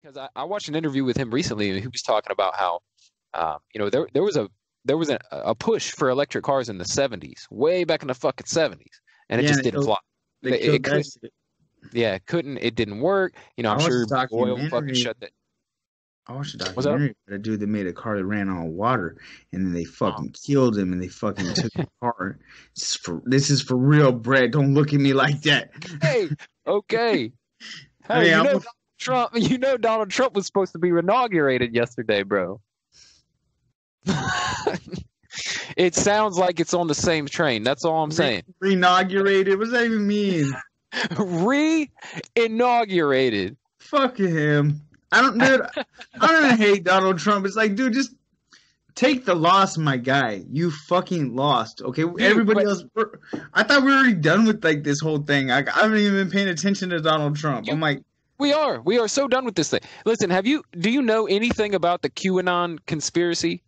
because I watched an interview with him recently, and he was talking about how, there was a push for electric cars in the '70s, way back in the fucking '70s, and it Yeah, just didn't fly. they It killed that could, shit. yeah, it didn't work. I I'm watched sure a Big Oil fucking documentary. shut that. I watched a What's up? documentary about a dude that made a car that ran on water, and then they Oh. fucking killed him, and they fucking took the car. This is for real, Brett. Don't look at me like that. Hey, okay. I Hey, mean, Donald Trump. Donald Trump was supposed to be inaugurated yesterday, bro. It sounds like it's on the same train. That's all I'm saying. Re-inaugurated. What does that even mean? Re-inaugurated. Fuck him. I don't, dude. I don't even hate Donald Trump. It's like, dude, just take the loss, my guy. You fucking lost. Okay, everybody else. I thought we were already done with like this whole thing. I haven't even been paying attention to Donald Trump. I'm like, we are so done with this thing. Listen, do you know anything about the QAnon conspiracy?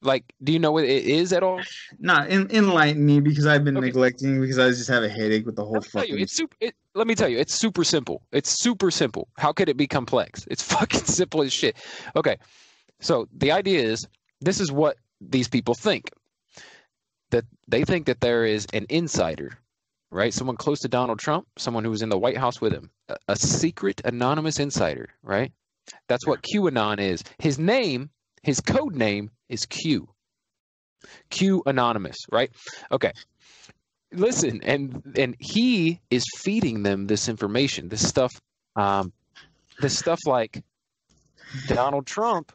Like, do you know what it is at all? not enlighten me because I've been Okay. neglecting because I just have a headache with the whole fucking. Let me tell you, it's super simple. It's super simple. How could it be complex? It's fucking simple as shit. Okay, so the idea is, this is what these people think. That they think that there is an insider, right? Someone close to Donald Trump, someone who was in the White House with him, a secret anonymous insider, right? That's what QAnon is. His code name is Q. Q Anonymous, right? Okay. Listen, and he is feeding them this information, this stuff like Donald Trump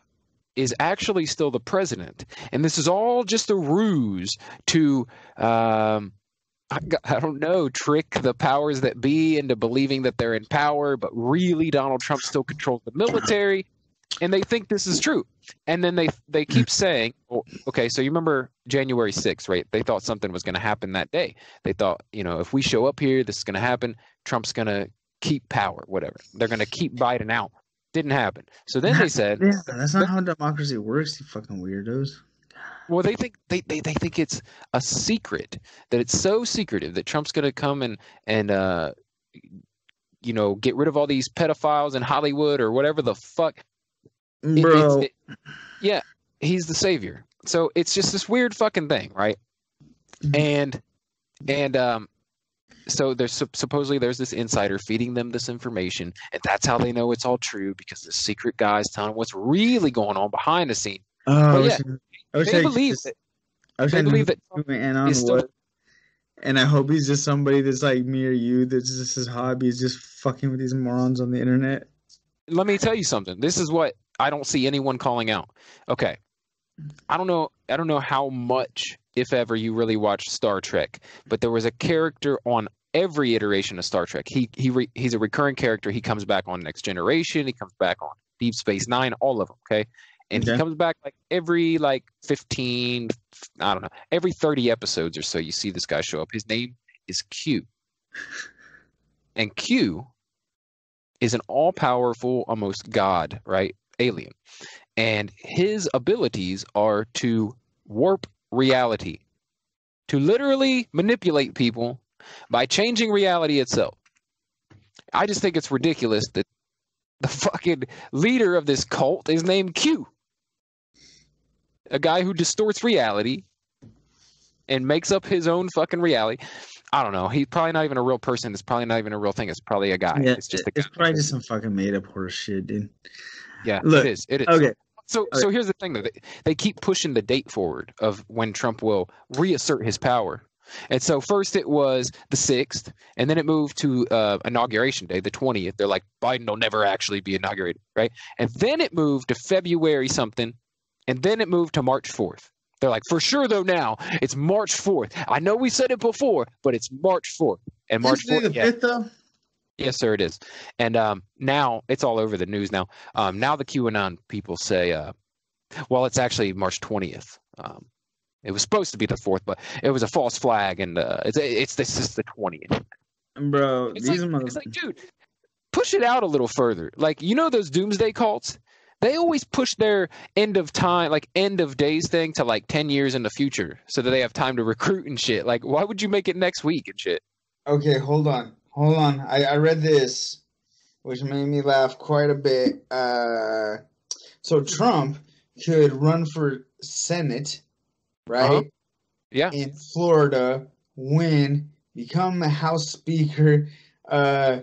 is actually still the president, and this is all just a ruse to I don't know, trick the powers that be into believing that they're in power, but really Donald Trump still controls the military, and they think this is true. And then they keep saying, well, okay, so you remember January 6th, right? They thought something was going to happen that day. They thought, if we show up here, this is going to happen. Trump's going to keep power, whatever. They're going to keep Biden out. Didn't happen. So then they said, yeah, that's not how democracy works, you fucking weirdos. well, they think it's a secret, that it's so secretive that Trump's going to come and get rid of all these pedophiles in Hollywood or whatever the fuck. Bro. Yeah, he's the savior. So it's just this weird fucking thing, right? And so there's supposedly there's this insider feeding them this information, and that's how they know it's all true, because the secret guy's telling them what's really going on behind the scene. But yeah, they believe that. They believe that QAnon was, and I hope he's just somebody that's like me or you, that's just his hobby is just fucking with these morons on the internet. Let me tell you something. This is what I don't see anyone calling out. Okay. I don't know how much, if ever, you really watch Star Trek, but there was a character on every iteration of Star Trek. He's a recurring character. He comes back on Next Generation. He comes back on Deep Space Nine, all of them, okay? And he comes back like every 15, I don't know, every 30 episodes or so, you see this guy show up. His name is Q. And Q is an all-powerful, almost god, right? Alien. And his abilities are to warp reality, to literally manipulate people by changing reality itself. I just think it's ridiculous that the fucking leader of this cult is named Q. A guy who distorts reality and makes up his own fucking reality. I don't know. He's probably not even a real person. It's probably not even a real thing. It's probably a guy. Yeah, it's just a guy. It's probably just some fucking made up horse shit, dude. Yeah, Look, it is. It is. Okay. So here's the thing, though. They keep pushing the date forward of when Trump will reassert his power. And so first it was the 6th, and then it moved to Inauguration Day, the 20th. They're like, Biden will never actually be inaugurated, right? And then it moved to February something, and then it moved to March 4th. They're like, for sure, though, now it's March 4th. I know we said it before, but it's March 4th. And March 4th, the 5th, though? Yes, sir, it is. And now it's all over the news now. Now the QAnon people say, well, it's actually March 20th. It was supposed to be the 4th, but it was a false flag, and this is the 20th. Bro, it's like, dude, push it out a little further. Like, those doomsday cults? They always push their end of days thing to 10 years in the future so that they have time to recruit and shit. Like, why would you make it next week and shit? Okay, hold on. I read this. which made me laugh quite a bit. So Trump could run for Senate, Uh-huh. right? Yeah. In Florida, win, become a House Speaker. Yeah.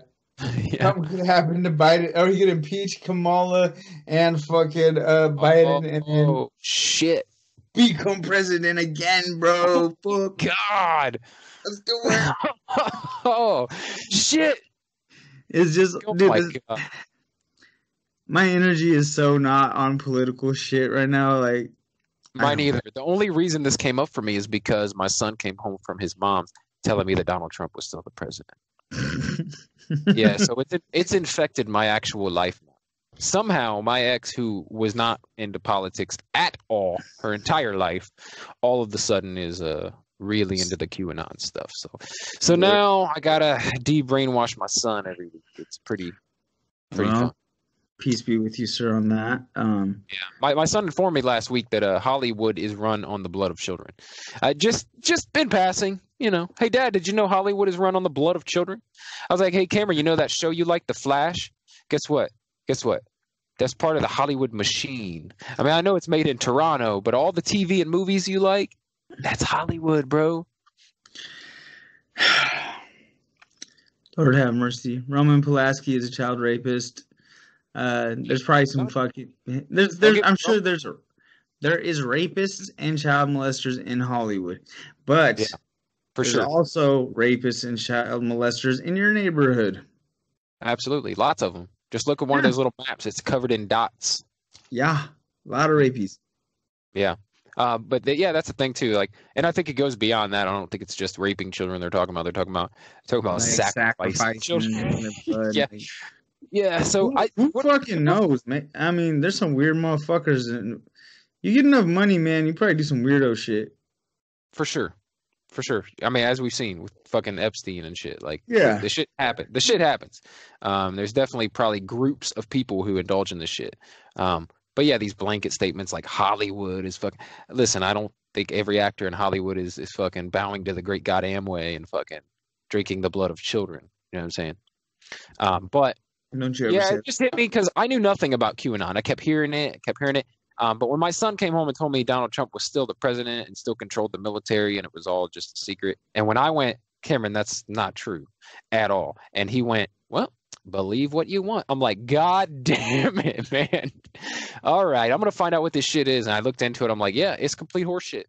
Something could happen to Biden, or he could impeach Kamala and fucking Biden, and then Oh shit. become president again, Oh bro. Fuck, God. let's do it. Oh shit. It's just, Oh dude, my God. my energy is so not on political shit right now. Like, I Mine don't. either. The only reason this came up for me is because my son came home from his mom telling me that Donald Trump was still the president. Yeah, so it's infected my actual life now. Somehow, my ex, who was not into politics at all her entire life, all of a sudden is really into the QAnon stuff. So now I gotta de-brainwash my son every week. It's pretty fun. Well, peace be with you, sir, on that. Yeah, my son informed me last week that Hollywood is run on the blood of children. Just in passing, you know. Hey, Dad, did you know Hollywood is run on the blood of children? I was like, hey, Cameron, you know that show you like, The Flash? Guess what? That's part of the Hollywood machine. I mean, I know it's made in Toronto, but all the TV and movies you like, that's Hollywood, bro. Lord have mercy. Roman Polanski is a child rapist. There's probably some fucking I'm sure there is rapists and child molesters in Hollywood, but Yeah, for there's sure. also rapists and child molesters in your neighborhood. Absolutely. Lots of them. Just look at one of those little maps. It's covered in dots. Yeah, a lot of rapies. Yeah. Yeah, that's the thing too. Like, and I think it goes beyond that. I don't think it's just raping children they're talking about. They're talking about Like sacrificing children. their blood. Yeah. Yeah. So who fucking knows, man? I mean, there's some weird motherfuckers, and you get enough money, man, you probably do some weirdo shit. For sure. For sure. I mean, as we've seen with fucking Epstein and shit, like, Yeah. the shit happens. The shit happens. There's definitely probably groups of people who indulge in this shit. But yeah, these blanket statements like Hollywood is fucking. Listen, I don't think every actor in Hollywood is fucking bowing to the great God Amway and fucking drinking the blood of children. You know what I'm saying? But Don't you ever yeah, say it just hit me because I knew nothing about QAnon. I kept hearing it. But when my son came home and told me Donald Trump was still the president and still controlled the military and it was all just a secret, and when I went, Cameron, that's not true at all. And he went, well, believe what you want. I'm like, God damn it, man. All right, I'm going to find out what this shit is. And I looked into it. I'm like, yeah, it's complete horseshit.